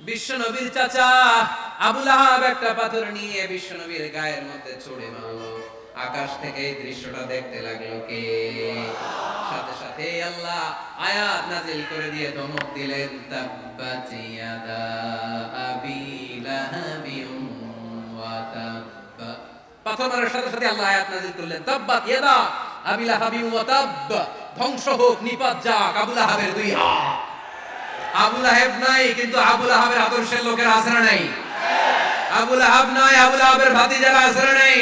বিশ্ব নবীর চাচা আবু লাহাব একটা পাথর নিয়ে বিশ্ব নবীর গায়ের মধ্যে ছুঁড়ে মারলো। আকাশ থেকে এই দৃশ্যটা দেখতে লাগলো কে? সাথে সাথে আল্লাহ আয়াত নাযিল করে দিয়ে ধমক দিলেন, তাব্বাত ইয়াদা আবি লাহাবিন ওয়া তাব। পাথর মারার সাথে সাথে আল্লাহ আয়াত নাযিল করলেন, তাব্বাত ইয়াদা আবি লাহাবিন ওয়া তাব, ধ্বংস হোক, নিপাত যাক আবু লাহাবের দুই হাত। আবু লাহাব নাই, কিন্তু আবু লাহাবের আদর্শের লোকের আশ্রয় নাই। আবু লাহাব নাই, আবু লাহাবের ভাতিজারা আশ্রয় নাই।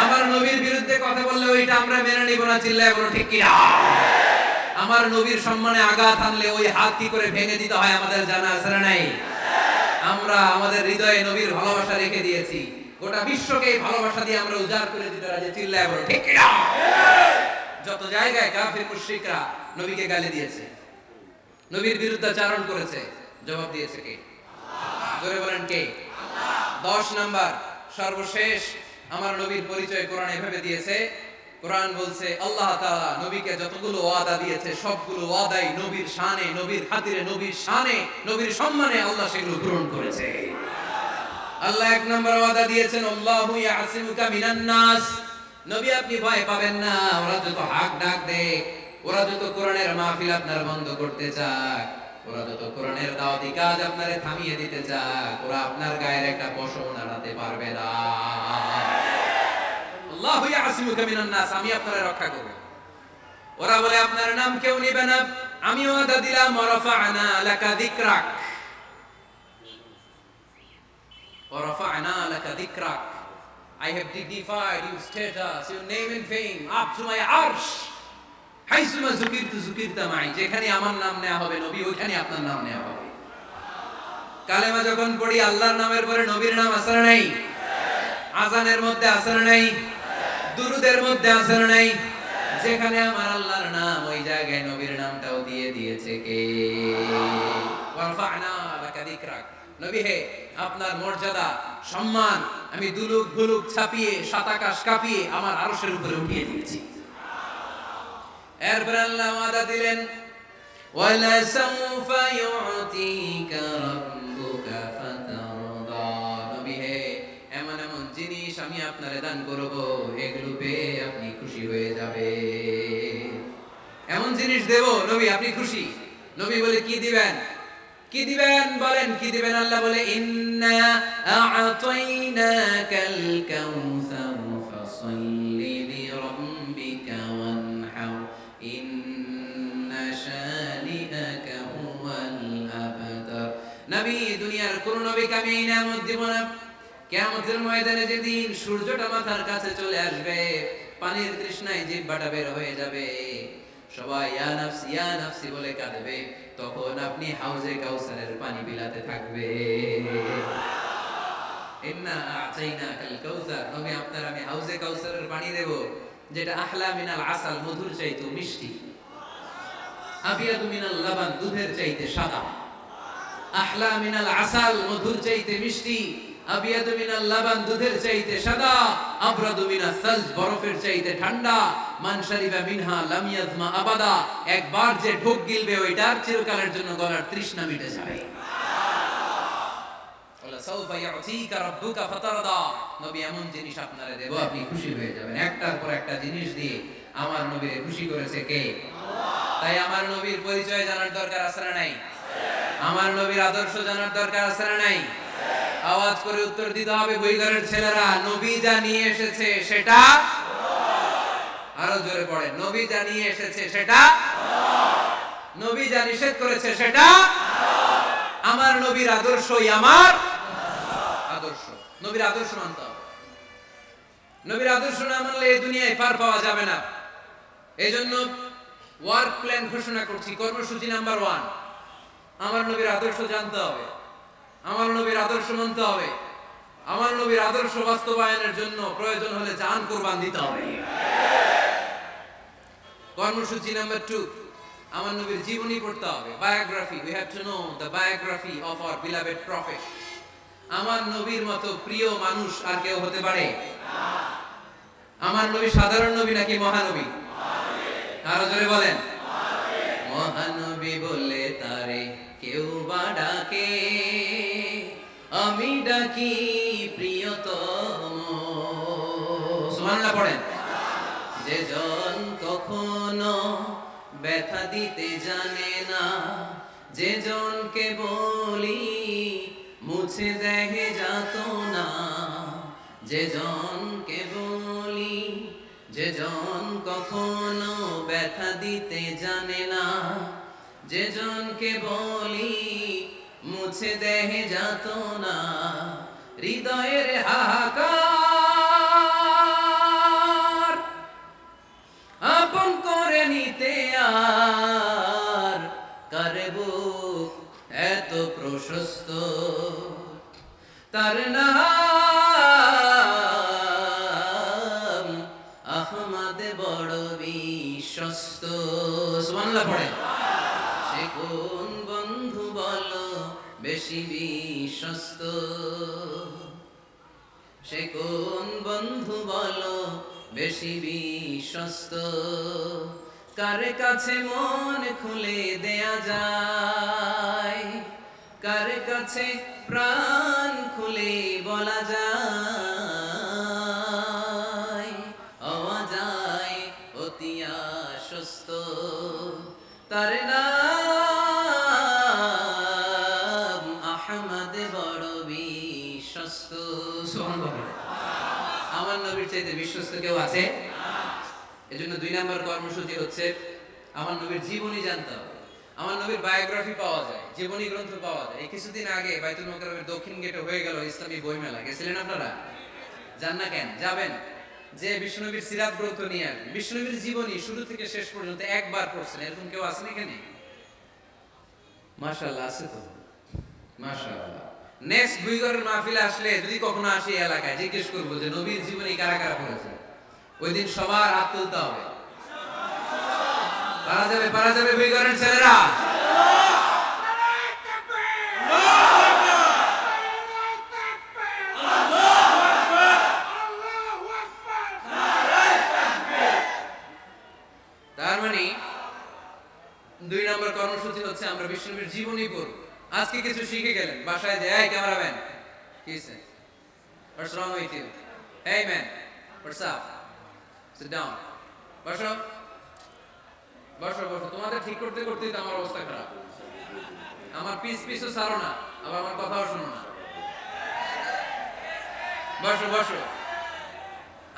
আমার নবীর বিরুদ্ধে কথা বললে ওইটা আমরা মেনে নিব না, চিল্লায় বলো ঠিক কি না? আমার নবীর সম্মানে আঘাত আনলে ওই হাত কি করে ভেঙে দিতে হয় আমাদের জানা আশ্রয় নাই। আমরা আমাদের হৃদয়ে নবীর ভালোবাসা রেখে দিয়েছি, গোটা বিশ্বকে এই ভালোবাসা দিয়ে আমরা উজাড় করে দিতে রাজি, চিল্লায় বলো ঠিক কি না? যত জায়গায় কাফির মুশরিকরা নবীকে গালি দিয়েছে, নবীর বিরুদ্ধাচারণ করেছে, জবাব দিয়েছে কে? জোরে বলেন কে? 10 নাম্বার সর্বশেষ আমার নবীর পরিচয় কোরআন এভাবে দিয়েছে। কোরআন বলছে আল্লাহ তাআলা নবীকে যতগুলো ওয়াদা দিয়েছে সবগুলো ওয়াদাই নবীর শানে, নবীর খাতিরে, নবীর শানে, নবীর সম্মানে আল্লাহ সেগুলো পূরণ করেছে। আল্লাহ 1 নাম্বার ওয়াদা দিয়েছেন, আল্লাহু ইয়াসিমুকা মিনান নাস। নবী আপনি ভয় পাবেন না, ওরা যত হাক ডাক দেয়, ওরা যত কোরআনের মাহফিল আপনার বন্ধ করতে চায়, ওরা যত কোরআনের দাওয়াতি কাজ আপনারে থামিয়ে দিতে চায়, ওরা আপনার গায়ের একটা পশম নাড়াতে পারবে না। আল্লাহু ইয়াসিমুকা মিনান নাস, আমি আপনারে রক্ষা করব। ওরা বলে আপনার নাম কেউ নেবে না, আমি ওয়াদা দিলাম, ওয়ারাফা'না লাকা যিকরাক, ওয়ারাফা'না লাকা যিকরাক, I have dignified your status, your name and fame up to my arsh. হাইসুমা যুকিরতু যুকিরতা মাই, যেখানে আমার নাম নেওয়া হবে নবী, ওইখানে আপনার নাম নেওয়া হবে। কালেমা যখন পড়ি আল্লাহর নামের পরে নবীর নাম আসর নাই, আজানের মধ্যে আসর নাই, দুরুদের মধ্যে আসর নাই। যেখানে আমার আল্লাহর নাম, ওই জায়গায় নবীর নামটাও দিয়ে দিয়েছে কে? ওয়ারফা'না লাকা যিকরাক। নবী হে, আপনার মর্যাদা, সম্মান আমি দুলুক ভুলুক ছাপিয়ে, সাত আকাশ কাঁপিয়ে আমার আরশের উপরে উঠিয়ে দিয়েছি। এরপর আল্লাহ ওয়াদা দিলেন, ওয়ালা সাউফা ইউতিকা রাব্বুকা ফাতারদা। নবী হে, এমন এমন জিনিস আমি আপনারে দান করব, এগুলো পেয়ে আপনি খুশি হয়ে যাবে। এমন জিনিস দেব নবী আপনি খুশি। নবী বলে কি দিবেন? কি দিবেন বলেন, কি দিবেন? আল্লাহ বলে, ইন্না আ'তাইনাকাল কাউসার ফাসাল্লি লিরাব্বিকা ওয়ানহার ইন্না শানিআকা হুয়াল আবতার। নবী, দুনিয়ার কোন নবীকে আমি এই নিয়ামত দিব না। কিয়ামতের ময়দানে যেদিন সূর্যটা মাথার কাছে চলে আসবে, পানির তৃষ্ণায় জিহ্বাটা বের হয়ে যাবে, সবাই ইয়া নাফসি ইয়া নাফসি বলে কাঁদবে, তখন আপনি হাউজে কাউসারের পানি বিলাতে থাকবে। ইন্না আ'তাইনাকাল কাউসার, নবী আপনার আমি হাউজে কাউসারের পানি দেব, যেটা আহলা মিনাল আসাল, মধুর চাইতে মিষ্টি, আবিয়াদু মিনাল লাবান, দুধের চাইতে সাদা। আহলা মিনাল আসাল, মধুর চাইতে মিষ্টি, আবিয়াদু মিনাল লাবান, দুধের চাইতে সাদা, আবরাদু মিনাস সালজ, বরফের চাইতে ঠান্ডা, মান শারিবা মিনহা লাম ইয়াজমা আবাদা, একবার যে ঢোক গিলবে ওইটার চিরকালের জন্য গলার তৃষ্ণা মিটে যাবে। ওয়ালা সাউফা ইউতিকা রাব্বুকা ফাতারদা। নবী এমন জিনিস আপনারে দেব, আপনি খুশি হয়ে যাবেন। একটার পর একটা জিনিস দিয়ে আমার নবীকে খুশি করেছে কে? আল্লাহ। তাই আমার নবীর পরিচয় জানার দরকার আছে না নাই? আমার নবীর আদর্শ জানার দরকার আছে না নাই? আওয়াজ করে উত্তর দিতে হবে বইঘরের ছেলেরা, নবী যা নিয়ে এসেছে সেটা, আরো জোরে পড়ে, নবী যা নিয়ে এসেছে সেটা, নবী যা নিষেধ করেছে সেটা, আমার নবীর আদর্শই আমার আদর্শ। নবীর আদর্শ মানতে হবে। নবীর আদর্শ না মানলে এই দুনিয়ায় পার পাওয়া যাবে না। এই জন্য ওয়ার্ক প্ল্যান ঘোষণা করছি, কর্মসূচি নাম্বার 1, আমার নবীর আদর্শ জানতে হবে, আমার নবীর আদর্শ মানতে হবে, আমার নবীর আদর্শ বাস্তবায়নের জন্য প্রয়োজন হলে জান কুরবান দিতে হবে। কর্মসূচি নাম্বার 2, আমার নবীর জীবনী পড়তে হবে, biography. We have to know the biography of our beloved prophet. আমার নবীর মতো প্রিয় মানুষ আর কেউ হতে পারে না। আমার নবী সাধারণ নবী নাকি মহানবী? আরো জোরে বলেন, মহানবী বলে তারে কেউ বা ডাকে। আমি ডাকি প্রিয়তম। সুবহানাল্লাহ পড়েন। যে জন কখনো ব্যথা দিতে জানে না, যে জনকে বলি মুছে দেহে যাতনা, যে জনকে বলি, যে জন কখনো ব্যথা দিতে জানে না, যে জনকে বলি মুছে দেহে যাতনা, হৃদয়ের হাহাকার আপন করে নিতে আর কারে বুক এত প্রশস্ত, তার নাম আহমদ বড় বিশ্বস্ত। সুবহানাল্লাহ পড়েন। সে কোন বন্ধু বলো বেশি বিশ্বস্ত, সে কোন বন্ধু বলো বেশি বিশ্বস্ত, কার কাছে মন খুলে দেয়া যায়, কার কাছে প্রাণ খুলে বলা যায়, হওয়া যায় অতি আশ্বস্ত, তার নাম আহমদ বড় বিশ্বস্ত। আমার নবীর চাইতে বিশ্বস্ত কেউ আছে? এজন্য 2 নম্বর কর্মসূচি হচ্ছে আমার নবীর জীবনী জানতে হবে। আমার নবীর বায়োগ্রাফি পাওয়া যায়, জীবনী গ্রন্থ পাওয়া যায়। এই কিছুদিন আগে বাইতুল মোকাররমের দক্ষিণ গেটে হয়ে গেল ইসলামী বইমেলা। গেছিলেন আপনারা? যান না কেন? যাবেন। যে বিশ্বনবীর সিরাত গ্রন্থ নিয়ে আসবেন, বিশ্বনবীর জীবনী শুরু থেকে শেষ পর্যন্ত একবার পড়ছেন এরকম কেউ আছেন এখানে? মাশাআল্লাহ, আছে তো। মাশাআল্লাহ। নেক্সট বুইগরের মাহফিলে আসলে যদি কখনো আসি এই এলাকায়, জিজ্ঞেস করবো যে নবীর জীবনী কারা কারা পড়েছে। ওই দিন সবার হাত তুলতে হবে। পারা যাবে, পারা যাবে বুইগরের ছেলেরা? তার মানে 2 নম্বর কর্মসূচি হচ্ছে আমরা বিশ্বনবীর জীবনী পড়ব। আজকে কিছু শিখে গেলেন, বাসায় যায় এই ক্যামেরাম্যান কি হইছে? What's wrong with you? Hey man, what's up? Sit down. বসো বসো বসো। তোমাদের ঠিক করতে করতেই তো আমার অবস্থা খারাপ। আমার পিছও ছাড়ো না, আবার আমার কথাও শোনো না। বসো বসো।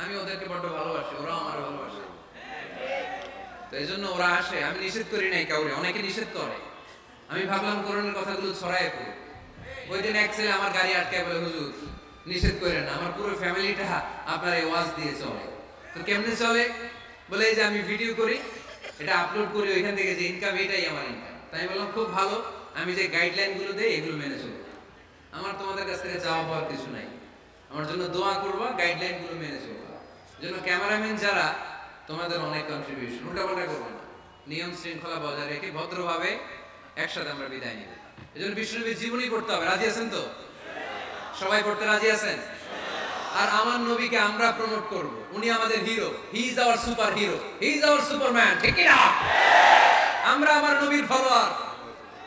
আমি ওদেরকে বড্ড ভালোবাসি, ওরাও আমার ভালোবাসে। তো এই জন্য ওরা আসে। আমি নিষেধ করি নাই কাউরে, অনেকে নিষেধ করে। আমি ভাবলাম কোরআনের কথাগুলো ছড়ায় পড়ে। ওই দিন এক ছেলে আমার গাড়ি আটকায় বলে, হুজুর নিষেধ করেন না, আমার পুরো ফ্যামিলিটা আপনার এই ওয়াজ দিয়ে চলে। তো কেমনে চলে? বলে এই যে আমি ভিডিও করি, এটা আপলোড করি, ওইখান থেকে যে ইনকাম এটাই আমার ইনকাম। তাই বললাম খুব ভালো, আমি যে গাইডলাইন গুলো দেই এগুলো মেনে চলবো। আমার তোমাদের কাছ থেকে চাওয়া পাওয়ার কিছু নাই, আমার জন্য দোয়া করবা, গাইডলাইন গুলো মেনে চলবা। জন্য ক্যামেরাম্যান যারা, তোমাদের অনেক কন্ট্রিবিউশন, উল্টাপাল্টা করবো না, নিয়ম শৃঙ্খলা বজায় রেখে ভদ্রভাবে একসাথে আমরা বিদায় নিব। এই জন্য বিশ্বনবীর জীবনী পড়তে হবে। রাজি আছেন তো? সবাই পড়তে রাজি আছেন? আর আমার নবীকে আমরা প্রমোট করব। উনি আমাদের hero, he is our super hero, he is our Superman. ঠিক কি না? আমরা আমার নবীর ফলোয়ার,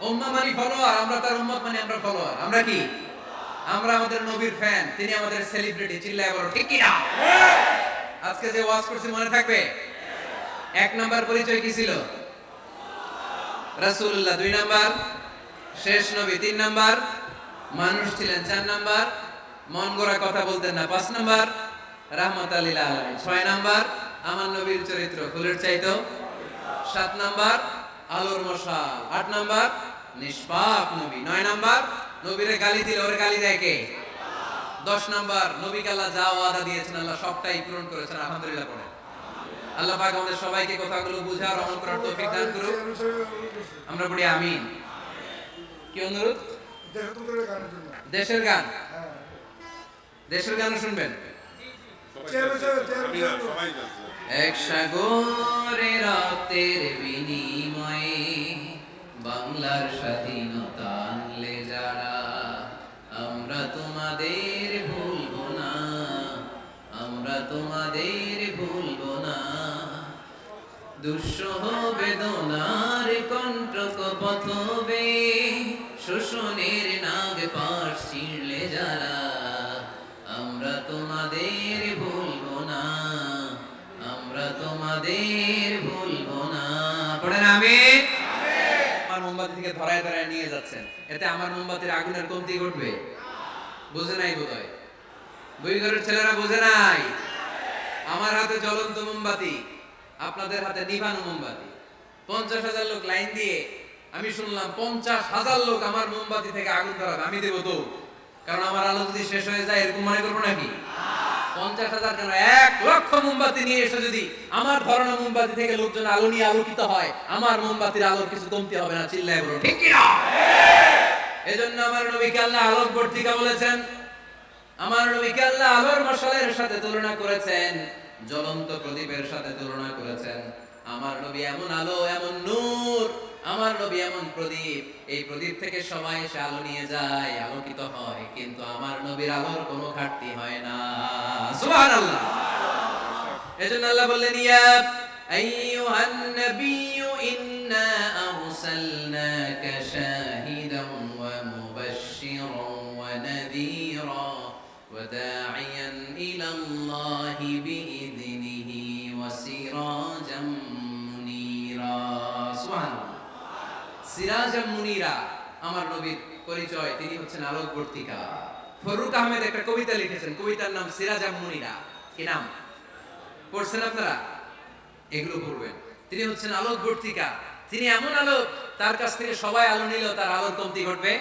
উম্মাহ মানে ফলোয়ার, আমরা তার উম্মত মানে আমরা ফলোয়ার। আমরা কি? আমরা আমাদের নবীর ফ্যান, তিনি আমাদের সেলিব্রিটি। চিল্লায় বলো ঠিক কি না? আজকে যে ওয়াজ করছি মনে থাকবে? 1 নাম্বার পরিচয় কি ছিল? রাসূলুল্লাহ। 2 নাম্বার শেষ নবী। 3 নাম্বার মানুষ ছিলেন। 4 নাম্বার মন গড়া কথা বলতেন না। 5 নাম্বার রাহমাতাল লিল আলামিন। 6 নাম্বার আমার নবীর চরিত্র ফুলের চাইতেও। 7 নাম্বার আলোর মশাল। 8 নাম্বার নিষ্পাপ নবী। 9 নাম্বার নবীরে গালি দিলে ওরে গালি দেয় কে? 10 নাম্বার নবীকে আল্লাহ যা ওয়াদা দিয়েছেন আল্লাহ সবটাই পূরণ করেছেন। আলহামদুলিল্লাহ পড়েন। আল্লাহ পাক আমাদের সবাইকে কথাগুলো বুঝার আমল করার তৌফিক দান করুন। আমরা পড়ি আমিন। কি অনুরোধ? দেশের গান, দেশের গান শুনবেন। এক সাগরে রক্তের বিনিময়ে বাংলার স্বাধীনতা আনলে যারা, আমরা তোমাদের ভুলবো না, আমরা তোমাদের ভুলবো না। দুঃসহ বেদনার কণ্টক পথবে শোষণের নাগ পাশ ছিঁড়লে যারা, আমরা তোমাদের ভুলবো না, আমরা তোমাদের ভুলবো না। পড়েন আমিন। আমার মোমবাতি থেকে ধরায় ধরায় নিয়ে যাচ্ছেন, এতে আমার মোমবাতির আগুনের কমতি ঘটবে? বুঝে নাই বোধহয়, দুই ঘরের ছেলেরা বুঝে নাই। আমার হাতে জ্বলন্ত মোমবাতি, আপনাদের হাতে নিভানো মোমবাতি। 50,000 লোক লাইন দিয়ে, আমি শুনলাম 50,000 লোক আমার মোমবাতি থেকে আগুন ধরাবে, আমি দেবো তো, কারণ আমার আলো যদি শেষ হয়ে যায় এরকম মনে করবো নাকি? 50,000 কেন, 1,00,000 মোমবাতি নিয়ে এসে যদি আমার ধরানো মোমবাতি থেকে লোকজন আলো নিয়ে আলোকিত হয়, আমার মোমবাতির আলোর কিছু কমতি হবে না। চিল্লায় বলো ঠিক কিনা? এজন্য আমার নবীকে আল্লাহ আলোক বর্তিকা বলেছেন। আমার নবীকে আল্লাহ আলোর মশালের সাথে তুলনা করেছেন, জ্বলন্ত প্রদীপের সাথে তুলনা করেছেন। আমার নবী এমন আলো, এমন নূর, আমার নবী এমন প্রদীপ, এই প্রদীপ থেকে সবাই এসে আলো নিয়ে যায়, আলোকিত হয়, কিন্তু আমার নবীর আলোর কোনো ঘাটতি হয় না। সুবহানাল্লাহ। এজন্য আল্লাহ বললেন, ইয়া আইয়ুহান নাবিয়্যু ইন্না আরসালনাকা শাহিদান ওয়া মুবাশশিরান ওয়া নাযীরা ওয়া দা'iয়ান ইলাল্লাহি বিইذনিহি ওয়া সিরাজাম মুনীরা। সুবহানাল্লাহ। সিরাজাম মুনীরা, আমার নবীর পরিচয়, তিনি হচ্ছেন আলোকবর্তিকা। ফরুক আহমেদ একটা কবিতা লিখেছেন, কবিতার নাম সিরাজাম মুনীরা। কি নাম? পড়ছেন আপনারা? এগুলো পড়বেন। তিনি হচ্ছেন আলোকবর্তিকা, তিনি এমন আলো, তার কাছ থেকে সবাই আলো নিলেও তার আলোর কমতি ঘটবে?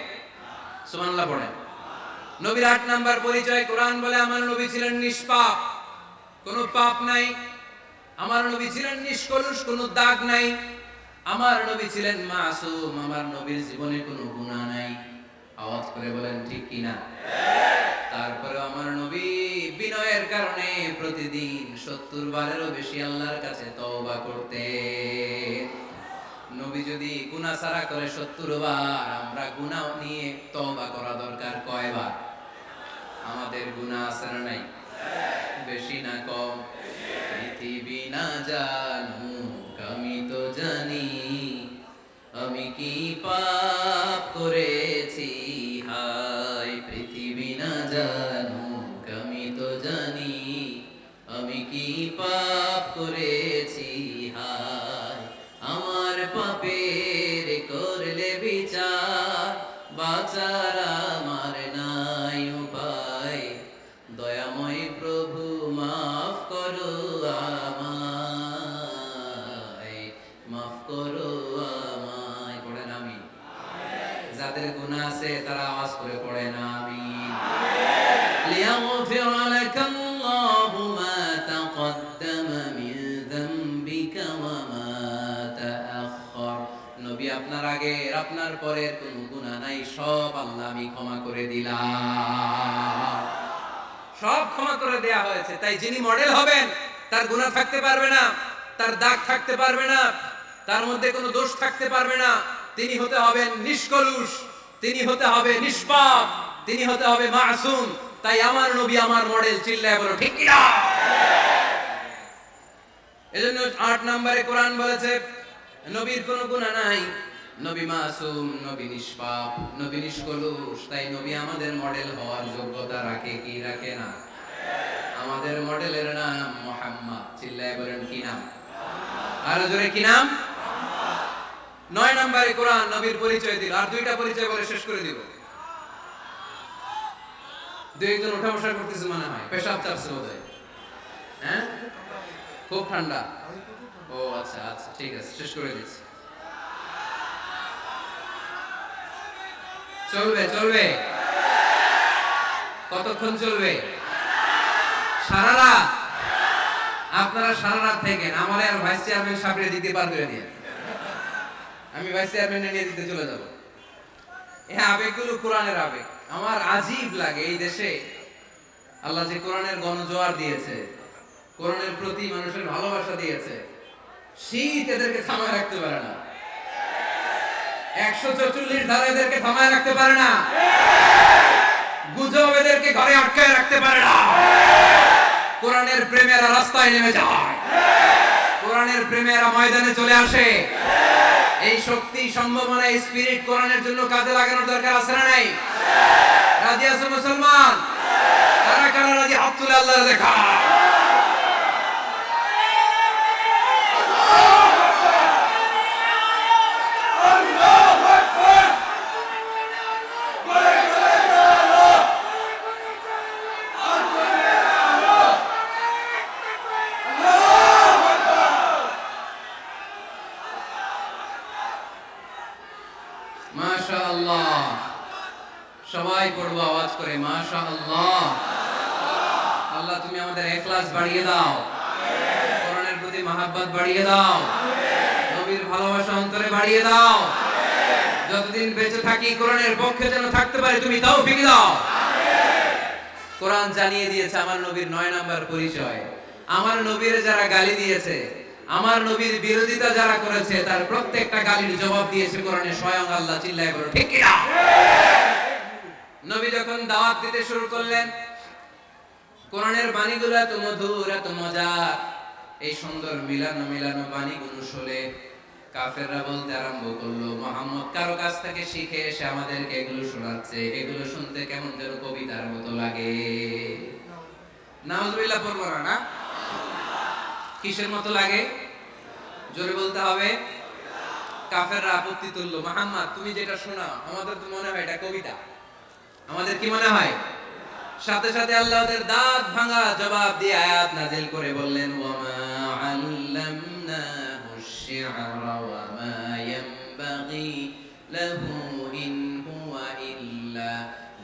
সুবহানাল্লাহ পড়েন। নবীর 8 নাম্বার পরিচয়, কোরআন বলে আমার নবী ছিলেন নিষ্পাপ, কোনো পাপ নাই। আমার নবী ছিলেন নিষ্কলুষ, কোনো দাগ নাই। আমার নবী ছিলেন মাসুম, আমার নবীর জীবনে কোনো গুনাহ নাই। আওয়াজ করে বলেন ঠিক কিনা? তারপরে আমার নবী বিনয়ের কারণে প্রতিদিন 70 বারেরও বেশি আল্লাহর কাছে তওবা করতেন। নবী যদি গুনাহ ছাড়া করে 70 বার, আমরা গুনাহ নিয়ে তওবা করা দরকার কয়বার? আমাদের গুনাহ আছে না নাই? বেশি না কম? পৃথিবী না জানুক আমি তো জানি, আমি কি পাপ করেছি হায়। পৃথিবী না জানুক আমি তো জানি, আমি কি পাপ করেছি হায়। আমার পাপের করলে বিচার, বাঁচার আমার নাই উপায়। দয়াময় প্রভু মাফ করো আমায়, মাফ করো আমায়। পড়েন আমিন। যাদের গুনাহ আছে তারা আওয়াজ করে পড়েন আমিন। লিয়াগফির লাকাল্লাহু মা তাকদ্দামা মিন যামবিকা ওয়া মা তাআখার। নবী আপনার আগের আপনার পরের কোনো গুনাহ নাই, সব আল্লাহ আমি ক্ষমা করে দিলাম। সব ক্ষমা করে দেয়া হয়েছে। তাই যিনি মডেল হবেন, তার গুনাহ থাকতে পারবে না, তার দাগ থাকতে পারবে না, তার মধ্যে কোনো দোষ থাকতে পারবে না। তিনি হতে হবেন নিষ্কলুষ, তিনি হতে হবে নিষ্পাপ, তিনি হতে হবে মাসুম। তাই আমার নবী আমার মডেল। চিল্লায় বলো ঠিক কি না? এজন্য 8 নম্বরে কোরআন বলেছে নবীর কোনো গুনাহ নাই, নবী মাসুম, নবী নিষ্পাপ, নবী নিষ্কলুষ। তাই নবী আমাদের মডেল হওয়ার যোগ্যতা রাখে কি রাখে না? আমাদের মডেলের নাম মুহাম্মদ। চিল্লায় বলেন কি নাম? আরো জোরে কি নাম? 9 নম্বরে কোরআন নবীর পরিচয় দিল। আর 2টা পরিচয় বলে শেষ করে দিব। 2-1 ওঠা বসা করতেছে মনে হয়, পেশাব চাপছে বোধহয়। হ্যাঁ, খুব ঠান্ডা। ও আচ্ছা আচ্ছা, ঠিক আছে, শেষ করে দিচ্ছি। চলবে চলবে? কতক্ষণ চলবে? সারা রাত? আপনারা সারা রাত থাকেন, আমার আর ভাইস চেয়ারম্যান সাহেবরে দিতে পারবে না। আমি ভাইস চেয়ারম্যান নিয়ে দিতে চলে যাব। এই আবেগগুলো কোরআনের আবেগ। আমার আজীব লাগে এই দেশে আল্লাহ যে কোরআনের গণজোয়ার দিয়েছে, কোরআনের প্রতি মানুষের ভালোবাসা দিয়েছে, শীত এদেরকে থামায় রাখতে পারে না। 144 ধারা এদেরকে থামায় রাখতে পারে না। গুজব এদেরকে ঘরে আটকায় রাখতে পারে না। কোরআনের প্রেমেরা রাস্তায় নেমে যায়, কোরআনের প্রেমেরা ময়দানে চলে আসে। এই শক্তি সম্ভাবনা স্পিরিট কোরআনের জন্য কাজে লাগানোর দরকার আছে না নাই? রাজি আছো মুসলমান? কারা কারা রাজি হাত তুলে আল্লাহর দেখা? মাশাআল্লাহ, সবাই পড়বো আওয়াজ করে মাশাআল্লাহ। আল্লাহ তুমি আমাদের ইখলাস বাড়িয়ে দাও, কোরআনের প্রতি মহব্বত বাড়িয়ে দাও, নবীর ভালোবাসা অন্তরে বাড়িয়ে দাও। যতদিন বেঁচে থাকি কোরআনের পক্ষে যেন থাকতে পারি তুমি তৌফিক দাও। কোরআন জানিয়ে দিয়েছে আমার নবীর ৯ নাম্বার পরিচয়। আমার নবীর যারা গালি দিয়েছে, আমার নবীর বিরোধিতা যারা করেছে, তার প্রত্যেকটা গালির জবাব দিয়েছে কোরআনে স্বয়ং আল্লাহ। চিল্লায় বলো ঠিক কি না? নবী যখন দাওয়াত দিতে শুরু করলেন, কোরআনের বাণীগুলো এত মধুর, এত মজার, এই সুন্দর মিলানো মিলানো বাণীগুলো শুনে কাফেররা বলতে আরম্ভ করলো, মুহাম্মদ কারো কাছ থেকে শিখে এসে আমাদেরকে এগুলো শোনাচ্ছে, এগুলো শুনতে কেমন যেন কবিতার মতো লাগে। নাউজুবিল্লাহ পড়বো না? না, কিসের মতো লাগে? জোরে বলতে হবে। কাফেররা আপত্তি তুললো, মুহাম্মদ তুমি যেটা শোনাও আমাদের তো মনে হয় এটা কবিতা। আমাদের কি মনে হয়? সাথে সাথে আল্লাহ ওদের দাঁত ভাঙা জবাব দিয়ে আয়াত নাযিল করে বললেন, ওয়ামা আল্লামনাহু আশ-শি'রা ওয়ামা ইয়ানবাগি লাহু ইন হুয়া ইল্লা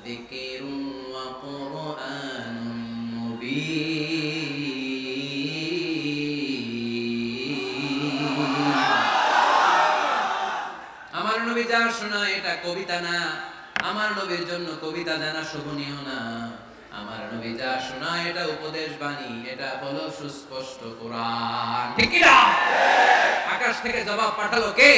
যিকরুন ওয়া কুরআনুন মুবিন। আমার নবী যা শোনায় এটা কবিতা না, আমার নবীর জন্য কবিতা জানা শোভনীয় না। আমার নবী যা শোনায় এটা উপদেশ বাণী, এটা হলো সুস্পষ্ট কোরআন। ঠিক কি না? আকাশ থেকে জবাব পাঠালো কে?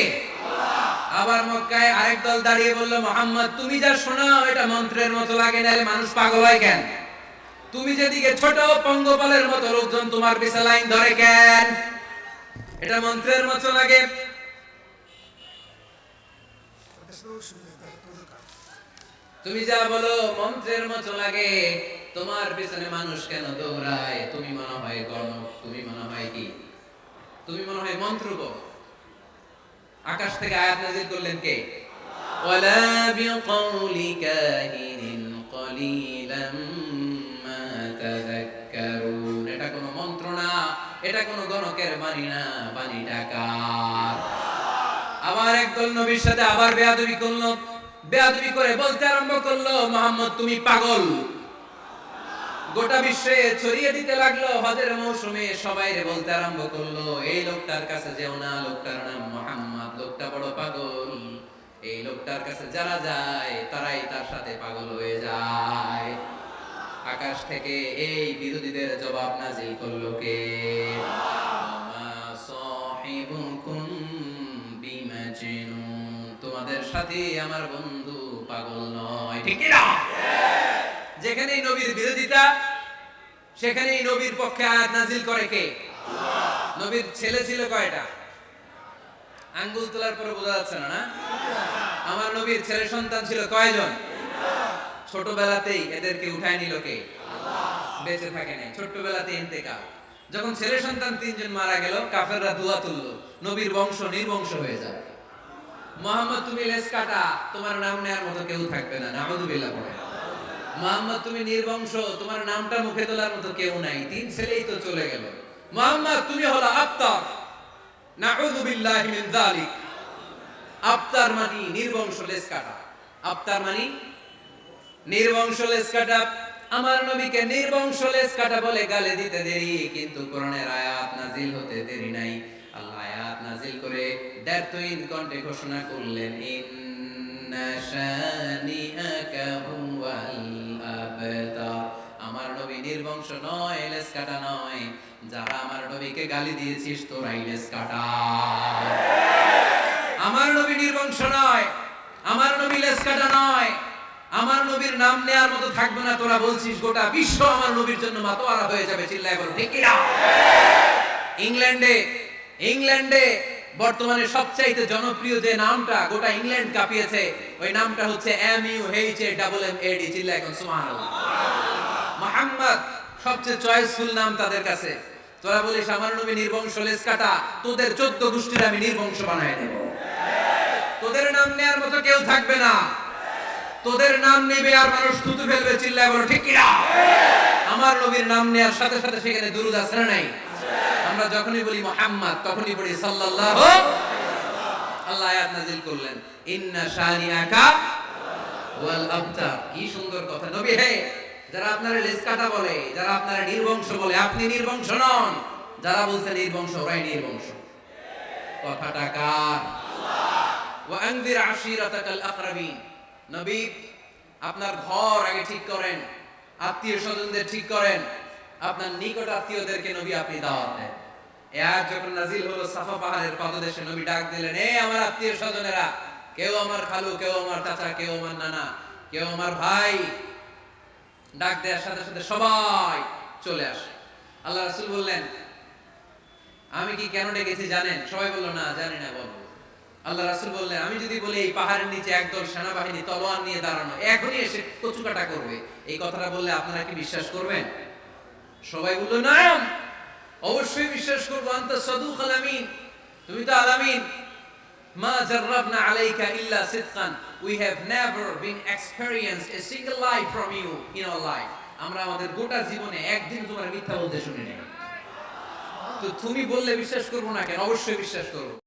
আবার মক্কায় আরেক দল দাঁড়িয়ে বলল, মুহাম্মদ তুমি যা শোনাও এটা মন্ত্রের মতো লাগে, নাহলে মানুষ পাগল হয় কেন? তুমি যেদিকে ছোট পঙ্গপালের মতো লোকজন তোমার পিছে লাইন ধরে কেন? এটা মন্ত্রের মতো লাগে। তুমি যা বলো মন্ত্রের মতো লাগে, তোমার পিছনে মানুষ কেন দৌড়ায়? তুমি মনে হয় গণক, তুমি মনে হয় কি? তুমি মনে হয় মন্ত্রক। আকাশ থেকে আয়াত নাযিল করলেন কে? ওয়ালা বিকাউলি কাহিনিন কলিলাম মা তাযাক্কারুন। এটা কোনো মন্ত্র না, এটা কোনো গণকের বাণী না, বাণীটা কার? আবার একদল নবীর সাথে আবার বেয়াদবি করলো, বেয়াদবি করে বলতে আরম্ভ করলো, মুহাম্মদ তুমি পাগল। গোটা বিশ্বে ছড়িয়ে দিতে লাগলো। হজের মৌসুমে সবাইরে বলতে আরম্ভ করলো, এই লোকটার কাছে যেও না, লোকটার নাম মুহাম্মদ, লোকটা বড় পাগল। এই লোকটার কাছে যারা যায় তারাই তার সাথে পাগল হয়ে যায়। আকাশ থেকে এই বিরোধীদের জবাব নাযিল করলো কে? মা সাহিবুকুম বিমাজনুন। তোমাদের সাথে আমার বন্ধু পাগল নয়। ঠিক কি না? যেখানেই নবীর বিরোধিতা, সেখানেই নবীর পক্ষে আয়াত নাযিল করে কে? নবীর ছেলে ছিল কয়টা? আঙ্গুল তোলার পরে বোঝা যাচ্ছে না, না? আমার নবীর ছেলে সন্তান ছিল কয়জন? ছোটবেলাতেই এদেরকে উঠায় নিল কে? বেঁচে থাকে নাই, ছোটবেলাতে ইন্তেকাল। যখন ছেলে সন্তান 3 জন মারা গেল, কাফেররা দোয়া তুললো, নবীর বংশ নির্বংশ হয়ে যাবে। মুহাম্মদ তুমি লেজ কাটা, তোমার নাম নেয়ার মতো কেউ থাকবে না। নাউযুবিল্লাহ পড়ে। মুহাম্মদ তুমি নির্বংশ, তোমার নামটা মুখে তোলার মতো কেউ নাই। 3 ছেলেই তো চলে গেল। মুহাম্মদ তুমি হলো আবতার, নাউযুবিল্লাহি মিন যালিক। আবতার মানে নির্বংশ, লেজ কাটা। আবতার মানে নির্বংশ, লেজ কাটা। আমার নবীকে নির্বংশ লেজ কাটা বলে গালি দিতে দেরি, কিন্তু কোরআনের আয়াত নাযিল হতে দেরি নাই। আল্লাহ আয়াত নাযিল করে 1.5 কণ্ঠে ঘোষণা করলেন, ইন্না শানিআকা হুয়াল আবতার। আমার নবী নির্বংশ নয়, লেজ কাটা নয়। যারা আমার নবীকে গালি দিয়েছিস তোরাই লেজ কাটা। আমার নবী নির্বংশ নয়, আমার নবী লেজ কাটা নয়। আমার নবীর নাম নেয়ার মতো থাকবে না। তোরা বলছিস গোটা বিশ্ব আমার নবীর জন্য মাতোয়ারা হয়ে যাবে। চিল্লায় বলো ঠিক কি না? ইংল্যান্ডে বর্তমানে সবচাইতে জনপ্রিয় যে নামটা গোটা ইংল্যান্ড কাঁপিয়েছে, ওই নামটা হচ্ছে MUHAMMAD। চিল্লা এখন সুবহানাল্লাহ। মুহাম্মদ সবচেয়ে চয়েসফুল নাম তাদের কাছে। তোরা বলিস আমার নবী নির্বংশ লেজ কাটা, তোদের 14 গোষ্ঠীর আমি নির্বংশ বানায় দেব। তোদের নাম নেয়ার মতো কেউ থাকবে না। তোদের নাম নেবে আর মানুষ থুতু ফেলবে, চিল্লায় বলো ঠিক কিনা? আমার নবীর নাম নেয়ার সাথে সাথে সেখানে দুরূদ আছে না নাই? আমরা যখনই বলি মুহাম্মদ তখনই পড়ি সাল্লাল্লাহু। আল্লাহ আয়াত নাযিল করলেন, ইন্না শানিআকা ওয়াল আবতার। কি সুন্দর কথা। নবী হে, যারা আপনারা লেজ কাটা বলে, যারা আপনারা নির্বংশ বলে, আপনি নির্বংশ নন। যারা বলছে নির্বংশ, ওরাই নির্বংশ। কথাটা কার? ওয়া আনজির আশিরাতাকাল আকরাবিন। নবী আপনার ঘর আগে ঠিক করেন, আত্মীয় স্বজনদের ঠিক করেন, আপনার নিকট আত্মীয়দেরকে নবী আপনি দাওয়াত দেন। এই আয়াত যখন নাযিল হলো, সাফা পাহাড়ের পাদদেশে নবী ডাক দিলেন, এ আমার আত্মীয় স্বজনেরা, কেউ আমার খালু, কেউ আমার চাচা, কেউ আমার নানা, কেউ আমার ভাই। ডাক দেওয়ার সাথে সাথে সবাই চলে আসে। আল্লাহ রাসূল বললেন, আমি কি কেন ডেকেছি জানেন? সবাই বলল না, জানি না, বলো। আল্লাহ রাসূল বললেন, আমি যদি বলি এই পাহাড়ের নিচে একদল সেনাবাহিনী তলোয়ার নিয়ে দাঁড়ানো, এখনই এসে কচুকাটা করবে, এই কথাটা বললে আপনারা কি বিশ্বাস করবেন? সবাই বলল না, অবশ্যই বিশ্বাস করব। আনতা সাদুকুল আমিন, তুমি তো আলামিন। মা জাররাবনা আলাইকা ইল্লা সিদকান, we have never been experienced a single lie from you in our life। আমরা আমাদের গোটা জীবনে একদিন তোমার মিথ্যা বলতে শুনি নাই। তো তুমি বললে বিশ্বাস করব না কেন? অবশ্যই বিশ্বাস করব।